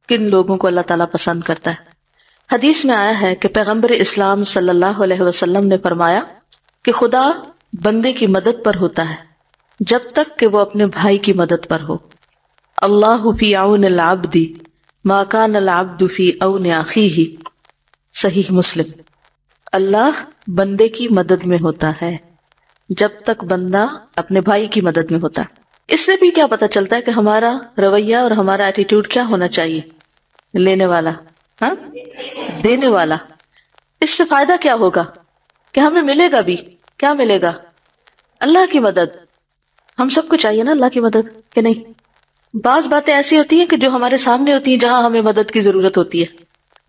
کن لوگوں کو اللہ تعالیٰ پسند کرتا ہے۔ حدیث میں آیا ہے کہ پیغمبر اسلام صلی اللہ علیہ وسلم نے فرمایا کہ خدا بندے کی مدد پر ہوتا ہے جب تک کہ وہ اپنے بھائی کی مدد پر ہو۔ اللہ فی عون العبد ما کان العبد فی عون اخیہ، صحیح مسلم۔ اللہ بندے کی مدد میں ہوتا ہے جب تک بندہ اپنے بھائی کی مدد میں ہوتا ہے۔ اس سے بھی کیا پتہ چلتا ہے کہ ہمارا رویہ اور ہمارا ایٹیٹیوڈ کیا ہونا چاہیے؟ لینے والا، ہاں، دینے والا۔ اس سے فائدہ کیا ہوگا کہ ہمیں ملے گا بھی، کیا ملے گا؟ اللہ کی مدد۔ ہم سب کو چاہیے نا اللہ کی مدد، کہ نہیں؟ بعض باتیں ایسی ہوتی ہیں کہ جو ہمارے سامنے ہوتی ہیں جہاں ہمیں مدد کی ضرورت ہوتی ہے،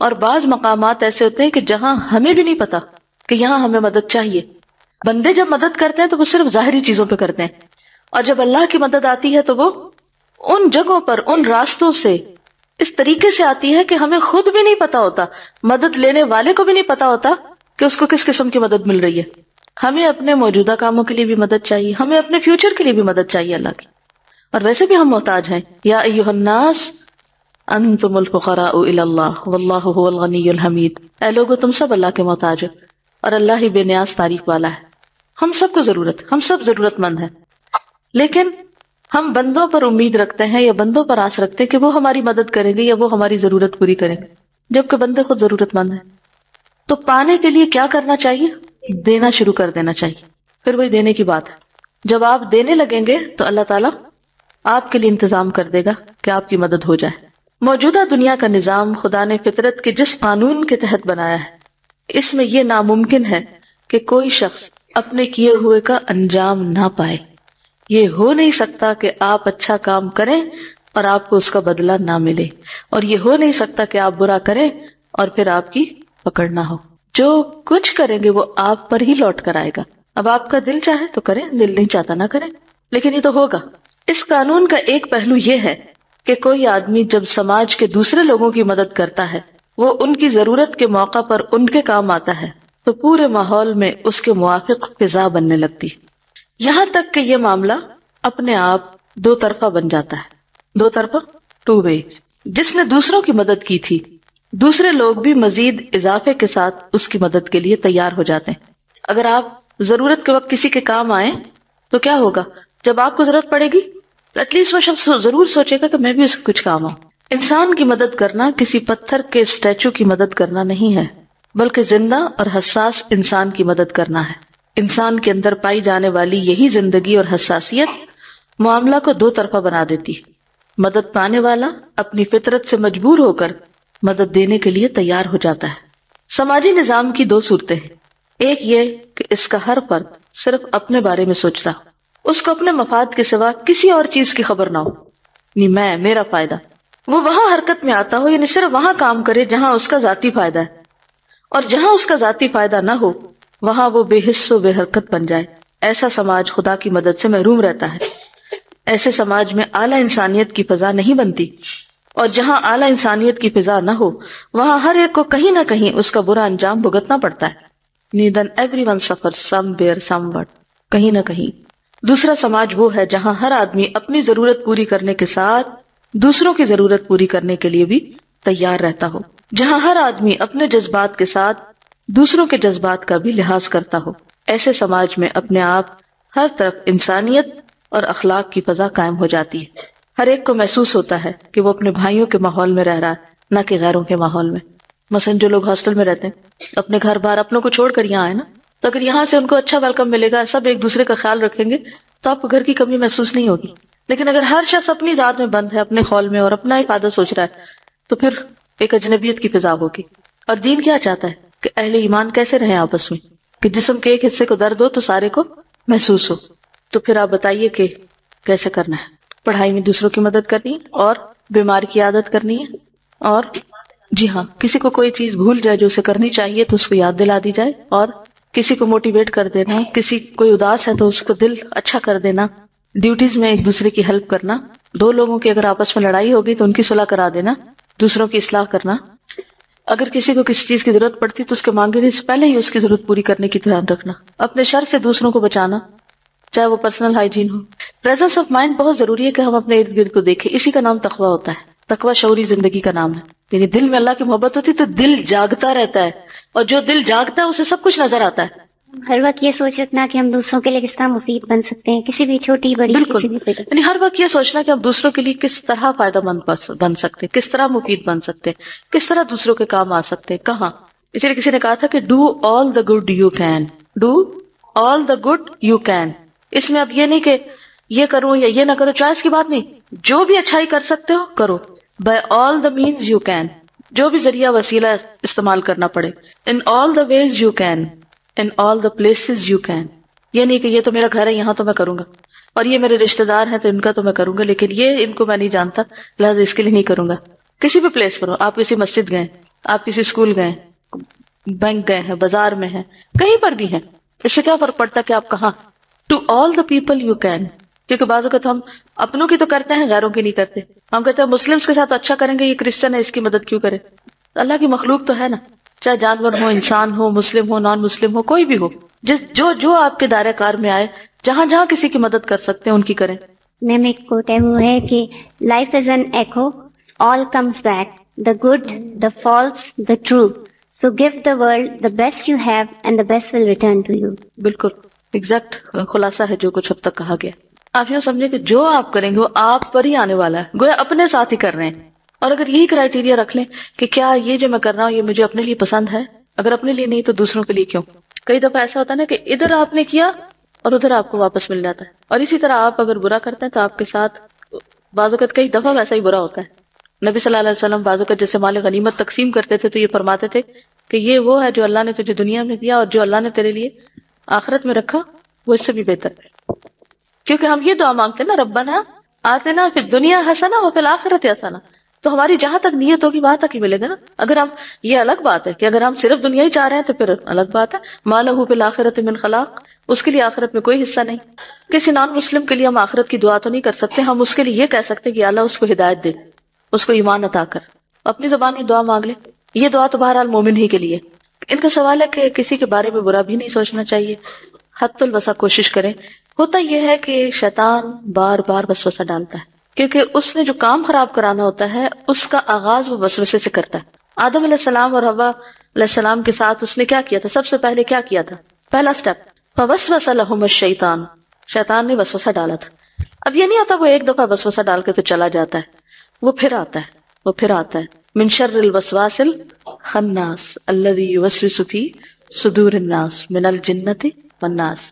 اور بعض مقامات ایسے ہوتے ہیں کہ جہاں ہمیں بھی نہیں پتا کہ یہاں ہمیں مدد چاہیے۔ بندے جب مدد کرتے ہیں تو وہ صرف ظاہری چیزوں پہ کرتے ہیں، اور جب اللہ کی مدد آتی ہے تو وہ ان جگہوں پر، ان راستوں سے اس طریقے سے آتی ہے کہ ہمیں خود بھی نہیں پتا ہوتا، مدد لینے والے کو بھی نہیں پتا ہوتا کہ اس کو کس قسم کی مدد مل رہی ہے۔ ہمیں اپنے موجودہ کاموں کے لیے بھی مدد چاہیے، ہمیں اپنے فیوچر کے لیے بھی مدد چاہیے اللہ کی، اور ویسے بھی ہم محتاج ہیں۔ یا ایھا الناس انتم الفقراء الی اللہ واللہ هو الغنی الحمید، اے لوگو تم سب اللہ کے محتاج ہو اور اللہ ہی بے نیاز تعریف والا ہے۔ ہم سب کو ضرورت، ہم سب ضرورت مند ہیں، لیکن ہم بندوں پر امید رکھتے ہیں یا بندوں پر آس رکھتے ہیں کہ وہ ہماری مدد کریں گے یا وہ ہماری ضرورت پوری کریں گے، جبکہ بندے خود ضرورت مند ہیں۔ تو پانے کے لیے کیا کرنا چاہیے؟ دینا شروع کر دینا چاہیے۔ پھر وہی دینے کی بات ہے، جب آپ دینے لگیں گے تو اللہ تعالیٰ آپ کے لیے انتظام کر دے گا کہ آپ کی مدد ہو جائے۔ موجودہ دنیا کا نظام خدا نے فطرت کے جس قانون کے تحت بنایا ہے، اس میں یہ ناممکن ہے کہ کوئی شخص اپنے کیے ہوئے کا انجام نہ پائے۔ یہ ہو نہیں سکتا کہ آپ اچھا کام کریں اور آپ کو اس کا بدلہ نہ ملے، اور یہ ہو نہیں سکتا کہ آپ برا کریں اور پھر آپ کی پکڑ نہ ہو۔ جو کچھ کریں گے وہ آپ پر ہی لوٹ کر آئے گا۔ اب آپ کا دل چاہے تو کریں، دل نہیں چاہتا نہ کریں، لیکن یہ تو ہوگا۔ اس قانون کا ایک پہلو یہ ہے کہ کوئی آدمی جب سماج کے دوسرے لوگوں کی مدد کرتا ہے، وہ ان کی ضرورت کے موقع پر ان کے کام آتا ہے، تو پورے ماحول میں اس کے موافق فضا بننے لگتی، یہاں تک کہ یہ معاملہ اپنے آپ دو طرفہ بن جاتا ہے۔ دو طرفہ، ٹو وے۔ جس نے دوسروں کی مدد کی تھی، دوسرے لوگ بھی مزید اضافے کے ساتھ اس کی مدد کے لیے تیار ہو جاتے ہیں۔ اگر آپ ضرورت کے وقت کسی کے کام آئیں تو کیا ہوگا؟ جب آپ کو ضرورت پڑے گی تو ایٹ لیسٹ وہ شخص ضرور سوچے گا کہ میں بھی اس کے کچھ کام آؤں۔ انسان کی مدد کرنا کسی پتھر کے اسٹیچو کی مدد کرنا نہیں ہے، بلکہ زندہ اور حساس انسان کی مدد کرنا ہے۔ انسان کے اندر پائی جانے والی یہی زندگی اور حساسیت معاملہ کو دو طرفہ بنا دیتی ہے۔ مدد پانے والا اپنی فطرت سے مجبور ہو کر مدد دینے کے لیے تیار ہو جاتا ہے۔ سماجی نظام کی دو صورتیں ہیں، ایک یہ کہ اس کا ہر فرد صرف اپنے بارے میں سوچتا، اس کو اپنے مفاد کے سوا کسی اور چیز کی خبر نہ ہو، یعنی میرا فائدہ، وہ وہاں حرکت میں آتا ہو، یعنی صرف وہاں کام کرے جہاں اس کا ذاتی فائدہ ہے، اور جہاں اس کا ذاتی فائدہ نہ ہو وہاں وہ بے حس و بے حرکت بن جائے۔ ایسا سماج خدا کی مدد سے محروم رہتا ہے۔ ایسے سماج میں اعلیٰ انسانیت کی فضا نہیں بنتی، اور جہاں اعلیٰ انسانیت کی فضا نہ ہو وہاں ہر ایک کو کہیں نہ کہیں اس کا برا انجام بھگتنا پڑتا ہے۔ Then everyone suffers somewhere somewhat، کہیں نہ کہیں۔ دوسرا سماج وہ ہے جہاں ہر آدمی اپنی ضرورت پوری کرنے کے ساتھ دوسروں کی ضرورت پوری کرنے کے لیے بھی تیار رہتا ہو، جہاں ہر آدمی اپنے جذبات کے ساتھ دوسروں کے جذبات کا بھی لحاظ کرتا ہو۔ ایسے سماج میں اپنے آپ ہر طرف انسانیت اور اخلاق کی فضا قائم ہو جاتی ہے۔ ہر ایک کو محسوس ہوتا ہے کہ وہ اپنے بھائیوں کے ماحول میں رہ رہا ہے، نہ کہ غیروں کے ماحول میں۔ مثلا جو لوگ ہاسٹل میں رہتے ہیں، اپنے گھر بار اپنوں کو چھوڑ کر یہاں آئے نا، تو اگر یہاں سے ان کو اچھا ویلکم ملے گا، سب ایک دوسرے کا خیال رکھیں گے، تو آپ کو گھر کی کمی محسوس نہیں ہوگی۔ لیکن اگر ہر شخص اپنی ذات میں بند ہے، اپنے خول میں، اور اپنا ہی فائدہ سوچ رہا ہے، تو پھر ایک اجنبیت کی فضا ہوگی۔ اور دین کیا چاہتا ہے کہ اہل ایمان کیسے رہیں آپس میں، کہ جسم کے ایک حصے کو درد ہو تو سارے کو محسوس ہو۔ تو پھر آپ بتائیے کہ کیسے کرنا ہے؟ پڑھائی میں دوسروں کی مدد کرنی ہے، اور بیماری کی عادت کرنی ہے، اور جی ہاں، کسی کو کوئی چیز بھول جائے جو اسے کرنی چاہیے تو اس کو یاد دلا دی جائے، اور کسی کو موٹیویٹ کر دینا، کسی کوئی اداس ہے تو اس کو دل اچھا کر دینا، ڈیوٹیز میں ایک دوسرے کی ہیلپ کرنا، دو لوگوں کی اگر آپس میں لڑائی ہوگی تو ان کی صلح کرا دینا، دوسروں کی اصلاح کرنا، اگر کسی کو کسی چیز کی ضرورت پڑتی تو اس کے مانگنے سے پہلے ہی اس کی ضرورت پوری کرنے کی دھیان رکھنا، اپنے شر سے دوسروں کو بچانا، چاہے وہ personal hygiene who. Presence of mind بہت ضروری ہے کہ ہم اپنے ارد گرد کو دیکھیں، اسی کا نام تقویٰ ہوتا ہے۔ تقوی شعوری زندگی کا نام ہے. یعنی دل میں اللہ کی محبت ہوتی تو دل جاگتا رہتا ہے, اور جو دل جاگتا ہے اسے سب کچھ نظر آتا ہے. ہر وقت یہ سوچ رکھنا کہ ہم دوسروں کے لیے کس طرح مفید بن سکتے ہیں, کسی بھی چھوٹی بڑی کسی بھی طرح. یعنی ہر وقت یہ سوچنا کہ ہم دوسروں کے لیے کس طرح فائدہ مند بن سکتے ہیں, کس طرح مفید بن سکتے ہیں, کس طرح دوسروں کے کام آ سکتے ہیں, کہاں. اسی لیے کسی نے کہا تھا کہ do all the good you can, do all the good you can. اس میں اب یہ نہیں کہ یہ کروں یا یہ نہ کروں, چوائس کی بات نہیں, جو بھی اچھائی کر سکتے ہو کرو, by all the means you can, جو بھی ذریعہ وسیلہ استعمال کرنا پڑے, in all the ways you can, in all the places you can. یہ نہیں کہ یہ تو میرا گھر ہے یہاں تو میں کروں گا, اور یہ میرے رشتہ دار ہیں تو ان کا تو میں کروں گا, لیکن یہ ان کو میں نہیں جانتا لہذا اس کے لیے نہیں کروں گا. کسی بھی پلیس پر ہو, آپ کسی مسجد گئے, آپ کسی اسکول گئے, بینک گئے ہیں, بازار میں ہیں, کہیں پر بھی ہیں, اس سے کیا فرق پڑتا کہ آپ کہاں. to all the people you can. کیونکہ بعض اوقات ہم اپنوں کی تو کرتے ہیں, غیروں کی نہیں کرتے. ہم کہتے ہیں مسلمس کے ساتھ اچھا کریں گے, یہ کرسچن ہے اس کی مدد کیوں کرے. اللہ کی مخلوق تو ہے نا, چاہے جانور ہو, انسان ہو, مسلم ہو, نان مسلم ہو, کوئی بھی ہو, جو آپ کے دائرہ کار میں آئے, جہاں جہاں کسی کی مدد کر سکتے ہیں ان کی کریں. میم ایک کوٹ ہے وہ ہے کہ life is an echo, all comes back, the good, the false, the true, so give the world the best you have and the best will return to you. بالکل ایگزیکٹ خلاصہ ہے جو کچھ اب تک کہا گیا. آپ یوں سمجھیں کہ جو آپ کریں گے وہ آپ پر ہی آنے والا ہے, گویا اپنے ساتھ ہی کر رہے ہیں. اور اگر یہی کرائیٹیریا رکھ لیں کہ کیا یہ جو میں کر رہا ہوں یہ مجھے اپنے لیے پسند ہے, اگر اپنے لیے نہیں تو دوسروں کے لیے کیوں. کئی دفعہ ایسا ہوتا ہے نا کہ ادھر آپ نے کیا اور ادھر آپ کو واپس مل جاتا ہے, اور اسی طرح آپ اگر برا کرتے ہیں تو آپ کے ساتھ بعض اوقات کئی دفعہ ویسا ہی برا ہوتا ہے. نبی صلی اللہ علیہ وسلم بعض اوقات جیسے مال غنیمت تقسیم کرتے تھے تو یہ فرماتے تھے کہ یہ وہ ہے جو اللہ نے تجھے دنیا میں دیا, اور جو اللہ نے تیرے لیے آخرت میں رکھا وہ اس سے بھی بہتر ہے. کیونکہ ہم یہ دعا مانگتے ہیں نا, ربنا آتنا فی الدنیا حسنہ وفی الآخرۃ حسنہ, تو ہماری جہاں تک نیت ہوگی وہاں تک ہی ملے گا نا. اگر ہم, یہ الگ بات ہے کہ اگر ہم صرف دنیا ہی چاہ رہے ہیں تو پھر الگ بات ہے, ما لہ فی الآخرۃ من خلاق, اس کے لیے آخرت میں کوئی حصہ نہیں. کسی نان مسلم کے لیے ہم آخرت کی دعا تو نہیں کر سکتے, ہم اس کے لیے یہ کہہ سکتے کہ اللہ اس کو ہدایت دے, اس کو ایمان عطا کر, اپنی زبان میں دعا مانگ لے. یہ دعا تو بہرحال مومن ہی کے لیے. ان کا سوال ہے کہ کسی کے بارے میں برا بھی نہیں سوچنا چاہیے, حد الوسع کوشش کریں. ہوتا یہ ہے کہ شیطان بار بار وسوسہ ڈالتا ہے, کیونکہ اس نے جو کام خراب کرانا ہوتا ہے اس کا آغاز وہ وسوسے سے کرتا ہے. آدم علیہ السلام اور حوا علیہ السلام کے ساتھ اس نے کیا کیا تھا, سب سے پہلے کیا کیا تھا, پہلا سٹیپ, فوسوس لہم الشیطان, شیطان نے وسوسہ ڈالا تھا. اب یہ نہیں ہوتا وہ ایک دفعہ وسوسہ ڈال کے تو چلا جاتا ہے, وہ پھر آتا ہے. من شر الوسواس الخناس الذی یوسوس فی صدور الناس من الجنۃ والناس.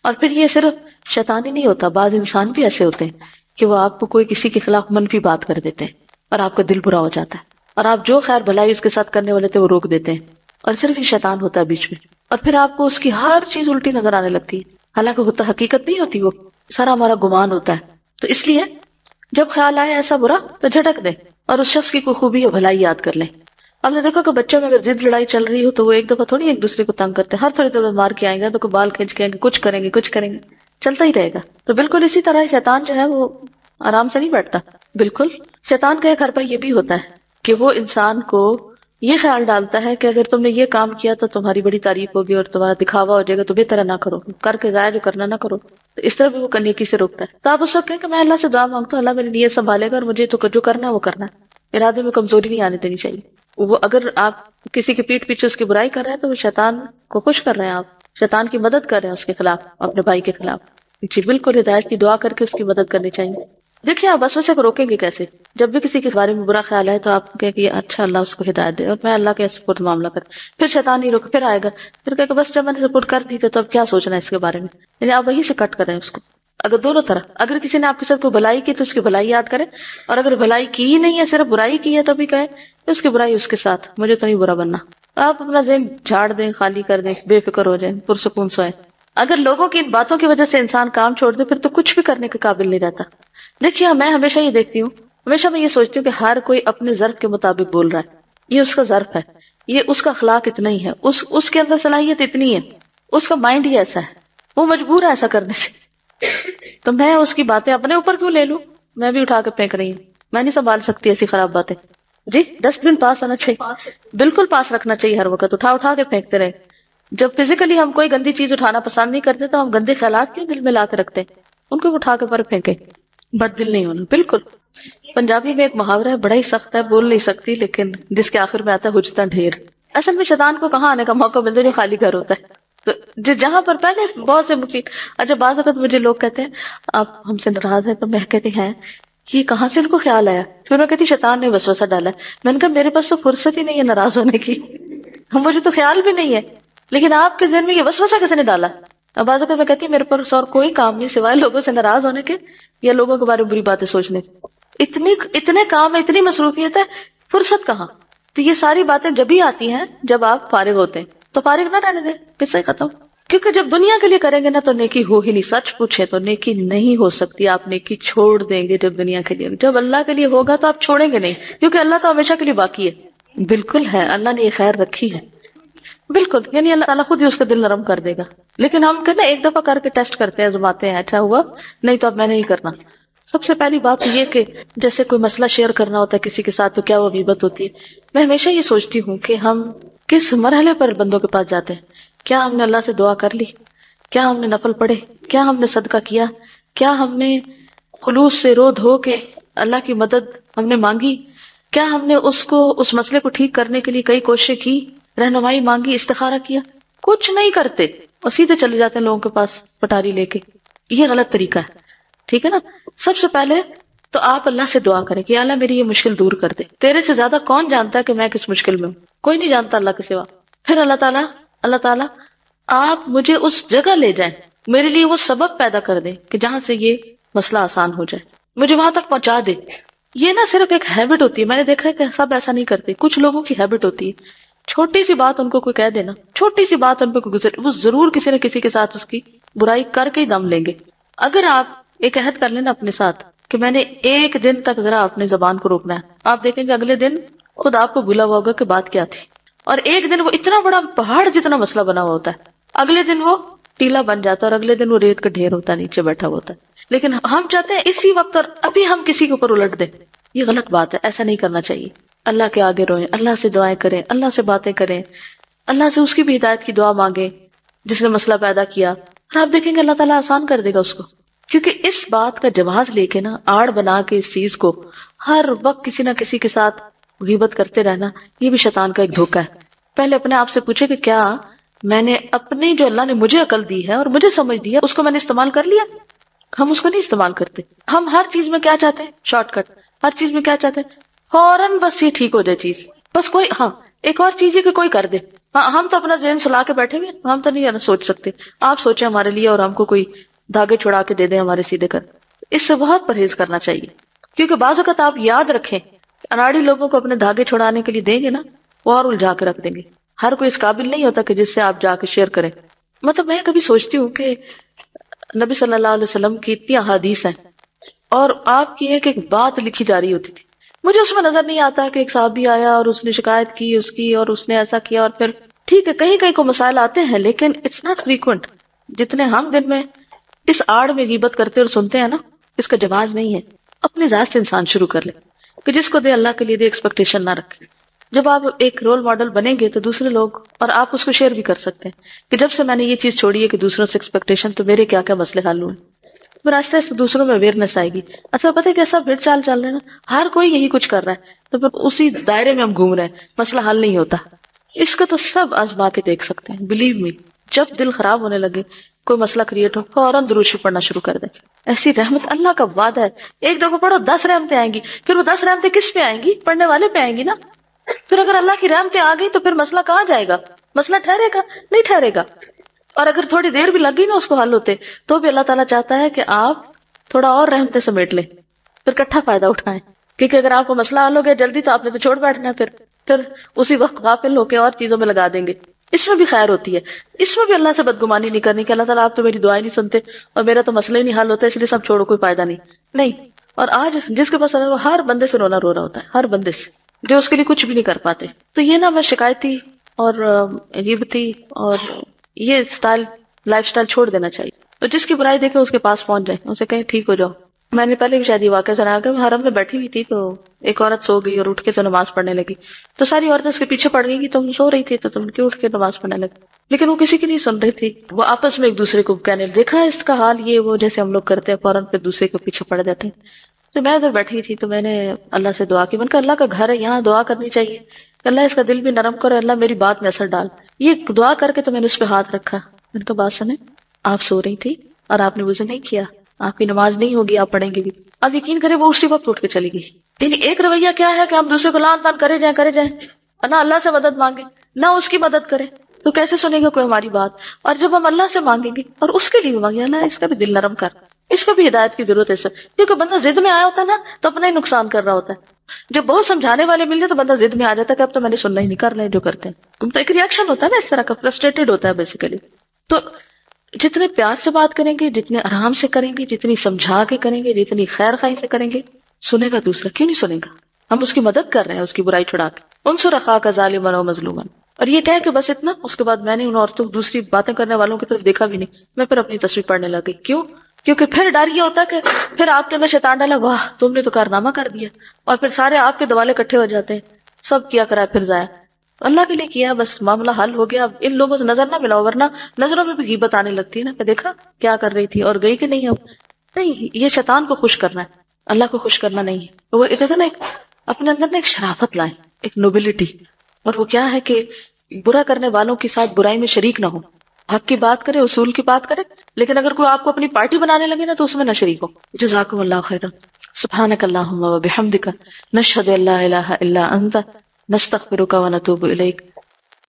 اور پھر یہ صرف شیطان ہی نہیں ہوتا, بعض انسان بھی ایسے ہوتے ہیں کہ وہ آپ کو کوئی کسی کے خلاف منفی بات کر دیتے ہیں اور آپ کا دل برا ہو جاتا ہے, اور آپ جو خیر بھلائی اس کے ساتھ کرنے والے تھے وہ روک دیتے ہیں, اور صرف ہی شیطان ہوتا ہے بیچ میں, اور پھر آپ کو اس کی ہر چیز الٹی نظر آنے لگتی ہے, حالانکہ ہوتا حقیقت نہیں ہوتی, وہ سارا ہمارا گمان ہوتا ہے. تو اس لیے جب خیال آئے ایسا برا تو جھٹک دیں اور اس شخص کی کوئی خوبی یا بھلائی یاد کر لیں. ہم نے دیکھا کہ بچوں میں اگر ضد لڑائی چل رہی ہو تو وہ ایک دفعہ تھوڑی ایک دوسرے کو تنگ کرتے ہیں, ہر تھوڑی دیر مار کے آئیں گے تو کوئی بال کھینچ کے آئیں گے, کچھ کریں گے, چلتا ہی رہے گا. تو بالکل اسی طرح شیطان جو ہے وہ آرام سے نہیں بیٹھتا. بالکل شیطان کا ایک حربہ یہ بھی ہوتا ہے کہ وہ انسان کو یہ خیال ڈالتا ہے کہ اگر تم نے یہ کام کیا تو تمہاری بڑی تعریف ہوگی اور تمہارا دکھاوا ہو جائے گا, تو بہتر نہ کرو, کر کے ضائع جو کرنا نہ کرو. تو اس طرح بھی وہ نیکی سے روکتا ہے. تو آپ اس وقت کہیں کہ میں اللہ سے دعا مانگتا ہوں, اللہ میری نیت سنبھالے گا اور مجھے تو جو کرنا ہے وہ کرنا ہے. ارادے میں کمزوری نہیں آنے دینی چاہیے. وہ اگر آپ کسی کے پیٹھ پیچھے اس کی برائی کر رہے ہیں تو وہ شیطان کو خوش کر رہے ہیں, آپ شیطان کی مدد کر رہے ہیں اس کے خلاف, اپنے بھائی کے خلاف. جی بالکل ہدایت کی دعا کر کے اس کی مدد کرنی چاہیے. دیکھیں آپ وسوسے کو روکیں گے کیسے؟ جب بھی کسی کے بارے میں برا خیال آئے تو آپ کہیں کہ اچھا اللہ اس کو ہدایت دے اور میں اللہ کے سپورٹ معاملہ کر. پھر شیطان نہیں روکے, پھر آئے گا, پھر کہے کہ بس جب میں نے سپورٹ کر دی تو اب کیا سوچنا ہے اس کے بارے میں. یعنی آپ وہی سے کٹ کریں اس کو. اگر دونوں طرح, اگر کسی نے آپ کے ساتھ کوئی بھلائی کی تو اس کی بھلائی یاد کریں, اور اگر بھلائی کی ہی نہیں ہے صرف برائی کی ہے تو بھی کہیں اس کی برائی اس کے ساتھ, مجھے تو نہیں برا بننا. آپ اپنا ذہن جھاڑ دیں, خالی کر دیں, بے فکر ہو جائیں, پرسکون سوئیں. اگر لوگوں کی ان باتوں کی وجہ سے انسان کام چھوڑ دے پھر تو کچھ بھی کرنے کے قابل نہیں رہتا. دیکھیے میں ہمیشہ یہ دیکھتی ہوں, ہمیشہ میں یہ سوچتی ہوں کہ ہر کوئی اپنے ظرف کے مطابق بول رہا ہے. یہ اس کا ظرف ہے, یہ اس کا اخلاق اتنا ہی ہے, اس کے اندر صلاحیت اتنی ہے, اس کا مائنڈ ہی ایسا ہے, وہ مجبور ہے ایسا کرنے سے. تو میں اس کی باتیں اپنے اوپر کیوں لے لوں؟ میں بھی اٹھا کے پھینک رہی ہوں, میں نہیں سنبھال سکتی ایسی خراب باتیں. جی ڈسٹ بن پاس ہونا چاہیے, بالکل پاس رکھنا چاہیے ہر وقت, اٹھا کے پھینکتے رہے. جب فزیکلی ہم کوئی گندی چیز اٹھانا پسند نہیں کرتے تو ہم گندے خیالات کیوں دل میں لا کے رکھتے ہیں؟ ان کو اٹھا کے پر پھینکے, بد دل نہیں ہونا. بالکل پنجابی میں ایک محاورہ ہے، بڑا ہی سخت ہے، بول نہیں سکتی، لیکن جس کے آخر میں آتا ہے حجتاں ڈھیر. اصل میں شیطان کو کہاں آنے کا موقع ملتا ہے؟ جو خالی گھر ہوتا ہے. تو جہاں پر پہلے بہت سے مفید. اچھا بعض وقت مجھے لوگ کہتے ہیں آپ ہم سے ناراض ہیں، تو میں کہتی ہیں یہ کہاں سے ان کو خیال آیا؟ پھر میں کہتی شیطان نے وسوسہ ڈالا ہے. میں نے کہا میرے پاس تو فرصت ہی نہیں ہے ناراض ہونے کی، مجھے تو خیال بھی نہیں ہے، لیکن آپ کے ذہن میں یہ وسوسہ کس نے ڈالا؟ اب بعض اوقات میں کہتی ہوں میرے پاس اور کوئی کام نہیں سوائے لوگوں سے ناراض ہونے کے یا لوگوں کے بارے میں بری باتیں سوچنے. اتنے کام ہے، اتنی مصروفیت ہے، فرصت کہاں؟ تو یہ ساری باتیں جب ہی آتی ہیں جب آپ فارغ ہوتے ہیں. تو فارغ نہ رہنے دیں، قصہ ہی ختم. کیونکہ جب دنیا کے لیے کریں گے نا تو نیکی ہو ہی نہیں. سچ پوچھے تو نیکی نہیں ہو سکتی. آپ نیکی چھوڑ دیں گے جب دنیا کے لیے. جب اللہ کے لیے ہوگا تو آپ چھوڑیں گے نہیں، کیونکہ اللہ تو ہمیشہ کے لیے باقی ہے. بالکل ہے، اللہ نے یہ خیر رکھی ہے بالکل. یعنی اللہ تعالیٰ خود ہی اس کا دل نرم کر دے گا. لیکن ہم کہنا ایک دفعہ کر کے ٹیسٹ کرتے ہیں، آزماتے ہیں، اچھا ہوا نہیں تو اب میں نہیں کرنا. سب سے پہلی بات یہ کہ جیسے کوئی مسئلہ شیئر کرنا ہوتا ہے کسی کے ساتھ تو کیا وہ غیبت ہوتی ہے. میں ہمیشہ یہ سوچتی ہوں کہ ہم کس مرحلے پر بندوں کے پاس جاتے ہیں. کیا ہم نے اللہ سے دعا کر لی؟ کیا ہم نے نفل پڑھے؟ کیا ہم نے صدقہ کیا؟ کیا ہم نے خلوص سے رو دھو کے اللہ کی مدد ہم نے مانگی؟ کیا ہم نے اس مسئلے کو ٹھیک کرنے کے لیے کئی کوششیں کی، رہنمائی مانگی، استخارہ کیا؟ کچھ نہیں کرتے اور سیدھے چلے جاتے ہیں لوگوں کے پاس پٹاری لے کے. یہ غلط طریقہ ہے، ٹھیک ہے نا. سب سے پہلے تو آپ اللہ سے دعا کریں کہ اللہ میری یہ مشکل دور کر دے. تیرے سے زیادہ کون جانتا ہے کہ میں کس مشکل میں ہوں؟ کوئی نہیں جانتا اللہ کے سوا. پھر اللہ تعالیٰ آپ مجھے اس جگہ لے جائیں، میرے لیے وہ سبب پیدا کر دیں کہ جہاں سے یہ مسئلہ آسان ہو جائے، مجھے وہاں تک پہنچا دے. یہ نہ صرف ایک ہیبٹ ہوتی ہے، میں نے دیکھا ہے کہ سب ایسا نہیں کرتے. کچھ لوگوں کی ہیبٹ ہوتی ہے چھوٹی سی بات ان کو کوئی کہہ دینا، چھوٹی سی بات ان پہ کوئی گزر، وہ ضرور کسی نہ کسی کے ساتھ اس کی برائی کر کے ہی دم لیں گے. اگر آپ ایک عہد کر لینا اپنے ساتھ کہ میں نے ایک دن تک ذرا اپنی زبان کو روکنا ہے، آپ دیکھیں گے اگلے دن خود آپ کو بھولا ہوا ہوگا کہ بات کیا تھی. اور ایک دن وہ اتنا بڑا پہاڑ جتنا مسئلہ بنا ہوا ہوتا ہے، اگلے دن وہ ٹیلا بن جاتا ہے اور اگلے دن وہ ریت کا ڈھیر ہوتا ہے نیچے بیٹھا ہوتا ہے. لیکن ہم چاہتے ہیں اسی وقت اور ابھی ہم کسی کے اوپر الٹ دیں. یہ غلط بات ہے، ایسا نہیں کرنا چاہیے. اللہ کے آگے روئیں، اللہ سے دعائیں کریں، اللہ سے باتیں کریں، اللہ سے اس کی بھی ہدایت کی دعا مانگیں جس نے مسئلہ پیدا کیا. اور آپ دیکھیں گے اللہ تعالیٰ آسان کر دے گا اس کو. کیونکہ اس بات کا جواز لے کے نا، آڑ بنا کے اس چیز کو ہر وقت کسی نہ کسی کے ساتھ غیبت کرتے رہنا، یہ بھی شیطان کا ایک دھوکہ ہے. پہلے اپنے آپ سے پوچھے کہ کیا میں نے اپنی جو اللہ نے مجھے عقل دی ہے اور مجھے سمجھ دی ہے اس کو میں نے استعمال کر لیا؟ ہم اس کو نہیں استعمال کرتے. ہم ہر چیز میں کیا چاہتے ہیں؟ Short cut. ہر چیز میں کیا چاہتے ہیں؟ فوراً بس یہ ٹھیک ہو جائے چیز. بس کوئی ایک اور چیز ہے کہ کوئی کر دے. ہم تو اپنا ذہن سلا کے بیٹھے ہوئے، ہم تو نہیں سوچ سکتے. آپ سوچیں ہمارے لیے اور ہم کو کوئی دھاگے چھڑا کے دے دیں ہمارے سیدھے کر. اس سے بہت پرہیز کرنا چاہیے. کیونکہ بعض اوقات آپ یاد رکھیں اناڑی لوگوں کو اپنے دھاگے چھڑانے کے لیے دیں گے نا، وہ اور الجھا کے رکھ دیں گے. ہر کوئی اس قابل نہیں ہوتا کہ جس سے آپ جا کے شیئر کریں. مطلب میں کبھی سوچتی ہوں کہ نبی صلی اللہ علیہ وسلم کی اتنی احادیث ہیں اور آپ کی ایک بات لکھی جا رہی ہوتی تھی. مجھے اس میں نظر نہیں آتا کہ ایک صحابی آیا اور اس نے شکایت کی اس کی اور اس نے ایسا کیا. اور پھر ٹھیک ہے کہیں کہیں کو مسائل آتے ہیں لیکن اٹس ناٹ فریکوینٹ. جتنے ہم دن میں اس آڑ میں غیبت کرتے اور سنتے ہیں نا، اس کا جواز نہیں ہے. اپنی ذات سے انسان شروع کر لے کہ جس کو دے اللہ کے لیے دے، ایکسپیکٹیشن نہ رکھے. جب آپ ایک رول ماڈل بنیں گے تو دوسرے لوگ اور آپ اس کو شیئر بھی کر سکتے ہیں کہ جب سے میں نے یہ چیز چھوڑی ہے کہ دوسروں سے ایکسپیکٹیشن، تو میرے کیا کیا مسئلے حل ہوئے. پھر آہستہ آہستہ دوسروں میں اویئرنیس آئے گی. اچھا پتہ ہے کیسا بھیڑ چال چل رہا ہے نا، ہر کوئی یہی کچھ کر رہا ہے تو پھر اسی دائرے میں ہم گھوم رہے ہیں، مسئلہ حل نہیں ہوتا. اس کو تو سب آزما کے دیکھ سکتے ہیں. بلیو می، جب دل خراب ہونے لگے، کوئی مسئلہ کریٹ ہو، فوراً درود شریف پڑھنا شروع کر دیں. ایسی رحمت اللہ کا وعدہ ہے. ایک دفعہ پڑھو 10 رحمتیں آئیں گی. پھر وہ 10 رحمتیں کس پہ آئیں گی؟ پڑھنے والے پہ آئیں گی نا. پھر اگر اللہ کی رحمتیں آ گئی تو پھر مسئلہ کہاں جائے گا؟ مسئلہ ٹھہرے گا؟ نہیں ٹھہرے گا. اور اگر تھوڑی دیر بھی لگ گئی نا اس کو حل ہوتے، تو بھی اللہ تعالیٰ چاہتا ہے کہ آپ تھوڑا اور رحمتیں سمیٹ لیں، پھر اکٹھا فائدہ اٹھائیں. کیونکہ اگر آپ کو مسئلہ حل ہو گیا جلدی تو آپ نے تو چھوڑ بیٹھنا ہے، پھر اسی وقت غافل ہو کے اور چیزوں میں لگا دیں گے. اس میں بھی خیر ہوتی ہے. اس میں بھی اللہ سے بدگمانی نہیں کرنی کہ اللہ تعالیٰ آپ تو میری دعائیں نہیں سنتے اور میرا تو مسئلہ ہی نہیں حل ہوتا اس لیے سب چھوڑو، کوئی فائدہ نہیں. اور آج جس کے پاس ہر بندے سے رونا رو رہا ہوتا ہے، ہر بندے سے، جو اس کے لیے کچھ بھی نہیں کر پاتے. تو یہ نا میں شکایتی اور غیبتی اور یہ لائف سٹائل چھوڑ دینا چاہیے. تو جس کی برائی دیکھے اس کے پاس پہنچ جائے، اسے کہیں ٹھیک ہو جاؤ. میں نے پہلے بھی شاید یہ واقعہ سنا کہ میں حرم میں بیٹھی ہوئی تھی تو ایک عورت سو گئی اور اٹھ کے تو نماز پڑھنے لگی. تو ساری عورتیں اس کے پیچھے پڑ گئی کہ تم سو رہی تھی تو تم کیوں اٹھ کے نماز پڑھنے لگی. لیکن وہ کسی کی نہیں سن رہی تھی. وہ آپس میں ایک دوسرے کو کہنے، دیکھا اس کا حال یہ وہ جیسے ہم لوگ کرتے ہیں، فوراً پھر دوسرے کے پیچھے پڑ جاتے ہیں. تو میں ادھر بیٹھی تھی تو میں نے اللہ سے دعا کی، میں نے کہا اللہ کا گھر ہے، یہاں دعا کرنی چاہیے، اللہ اس کا دل بھی نرم کرو، اللہ میری بات میں اثر ڈال. یہ دعا کر کے تو میں نے اس پہ ہاتھ رکھا. میں نے کہا بات سنیں، آپ سو رہی تھی اور آپ نے وضو نہیں کیا، آپ کی نماز نہیں ہوگی، آپ پڑھیں گے بھی. اب یقین کریں وہ اسی وقت اٹھ کے چلی گئی. یعنی ایک رویہ کیا ہے کہ ہم دوسرے کو لان تان کرے جائیں نہ اللہ سے مدد مانگے نہ اس کی مدد کرے، تو کیسے سنے گا کوئی ہماری بات؟ اور جب ہم اللہ سے مانگیں گے اور اس کے لیے بھی مانگیں، اللہ اس کا بھی دل نرم کر، اس کو بھی ہدایت کی ضرورت ہے اس وقت. کیونکہ بندہ ضد میں آیا ہوتا ہے نا تو اپنا ہی نقصان کر رہا ہوتا ہے. جب بہت سمجھانے والے مل جائے تو بندہ ضد میں آ جاتا ہے کہ اب تو میں نے سننا ہی نہیں، کر رہے جو کرتے ہیں. تو ایک ریئیکشن ہوتا ہے نا اس طرح کا، فرسٹریٹڈ ہوتا ہے بیسیکلی. تو جتنے پیار سے بات کریں گے، جتنے آرام سے کریں گے، جتنی سمجھا کے کریں گے، جتنی خیر خواہی سے کریں گے، سنے گا دوسرا. کیوں نہیں سنے گا؟ ہم اس کی مدد کر رہے ہیں، اس کی برائی چھڑا کے. انصر اخاک ظالما و مظلوما. اور یہ کہہ کہ بس اتنا، اس کے بعد میں نے ان عورتوں دوسری باتیں کرنے والوں کی طرف دیکھا بھی نہیں. میں پھر اپنی تصویر پڑھنے لگ گئی. کیوں؟ کیونکہ پھر ڈر یہ ہوتا ہے کہ پھر آپ کے اندر شیطان ڈالا، واہ تم نے تو کارنامہ کر دیا، اور پھر سارے آپ کے دوالے اکٹھے ہو جاتے ہیں، سب کیا کرا پھر ضائع. اللہ کے لیے کیا، بس معاملہ حل ہو گیا. اب ان لوگوں سے نظر نہ ملاؤ، ورنہ نظروں میں بھی غیبت آنے لگتی ہے نا کہ دیکھا کیا کر رہی تھی اور گئی کہ نہیں. اب نہیں، یہ شیطان کو خوش کرنا ہے، اللہ کو خوش کرنا نہیں ہے. وہ کہتے ہیں نا اپنے اندر نا ایک شرافت لائیں، ایک نوبلٹی. اور وہ کیا ہے کہ برا کرنے والوں کے ساتھ برائی میں شریک نہ ہو، حق کی بات کرے، اصول کی بات کرے، لیکن اگر کوئی آپ کو اپنی پارٹی بنانے لگے نا تو اس میں نہ شریک ہو. جزاکم اللہ خیرا. سبحانک اللہم و بحمدک، نشہد ان لا الہ الا انت، نستغفرک و نتوب الیک.